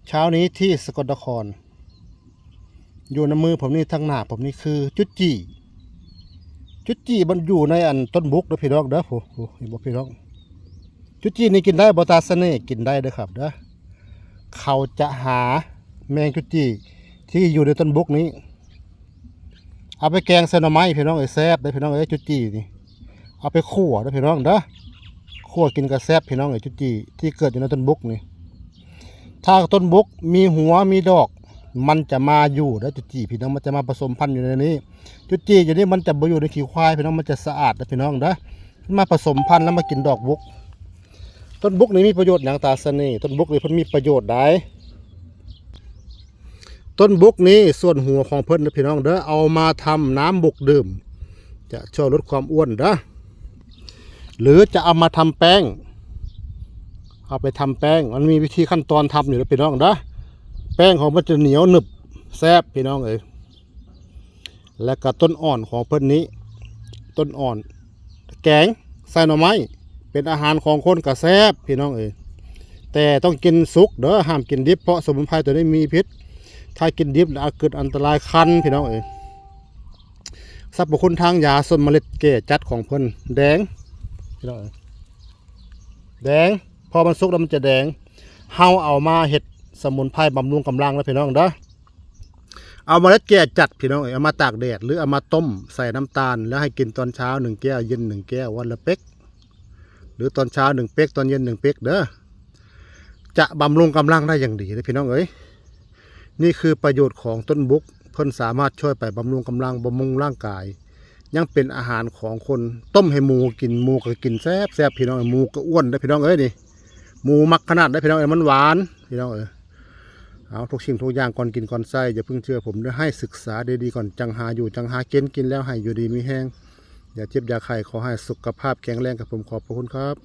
เช้านี้ที่สกลนครอยู่ในมือผมนี่ทั้งหน้าผมนี่คือจุดจี้มันอยู่ในอันต้นบุกเด้อพี่น้องเด้อผมเห็นบ่พี่น้องจุดจี้นี่กินได้บ่ตาเสน่ห์กินได้เด้อครับเด้อเขาจะหาแมงจุดจี้ที่อยู่ในต้นบุกนี้เอาไปแกงใส่หน่อไม้พี่น้องแซ่บได้พี่น้องจุดจี้นี่เอาไปคั่วเด้อพี่น้องเด้อคั่วกินกับแซ่บพี่น้องจุดจี้ที่เกิดอยู่ในต้นบุกนี่ถ้าต้นบุกมีหัวมีดอกมันจะมาอยู่แล้วจุดจี้พี่น้องมันจะมาผสมพันธุ์อยู่ในนี้จุดจี้อยู่นี่มันจะบ่อยู่ในขี้ควายพี่น้องมันจะสะอาดนะพี่น้องเด้อมาผสมพันธุ์แล้วมากินดอกบุกต้นบุกนี่มีประโยชน์อย่างตาเสน่ห์ต้นบุกนี่เพิ่นมีประโยชน์ได้ต้นบุกนี้ส่วนหัวของเพิ่นนะพี่น้องเด้อเอามาทำน้ำบุกดื่มจะช่วยลดความอ้วนเด้อหรือจะเอามาทำแป้งเอาไปทำแป้งมันมีวิธีขั้นตอนทำอยู่นะพี่น้องเด้อแป้งของมันจะเหนียวหนึบแซ่บพี่น้องและก็ต้นอ่อนของเพิ่นนี้ต้นอ่อนแกงใส่หน่อไม้เป็นอาหารของคนกระแซ่บพี่น้องแต่ต้องกินสุกเด้อห้ามกินดิบเพราะสมุนไพรตัวนี้มีพิษถ้ากินดิบอาจเกิดอันตรายคันพี่น้องสรรพคุณทางยาส้นเมล็ดแก่จัดของเพิ่นแดงพี่น้องแดงพอมันสุกแล้วมันจะแดงเฮาเอามาเห็ดสมุนไพรบำรุงกำลังแล้วพี่น้องเด้อเอาเมล็ดแก่จัดพี่น้องเอามาตากแดดหรือเอามาต้มใส่น้ำตาลแล้วให้กินตอนเช้า1 แก้วเย็น1 แก้ววันละเป๊กหรือตอนเช้า1 เป๊กตอนเย็น1 เป๊กเด้อจะบำรุงกำลังได้อย่างดีเลยพี่น้องนี่คือประโยชน์ของต้นบุกเพิ่นสามารถช่วยไปบำรุงกำลังบำรุงร่างกายยังเป็นอาหารของคนต้มให้หมูกินหมูก็กินแซ่บพี่น้องหมูก็อ้วนได้พี่น้องนี่หมูมักขนาดได้พี่น้องมันหวานพี่น้องเอาทุกสิ่งทุกอย่างก่อนกินก่อนใส่อย่าเพิ่งเชื่อผมด้วยให้ศึกษาดีๆก่อนจังหาอยู่จังหากินแล้วให้อยู่ดีมีแห้งอย่าเจ็บอย่าไข้ขอให้สุขภาพแข็งแรงกับผมขอบพระคุณครับ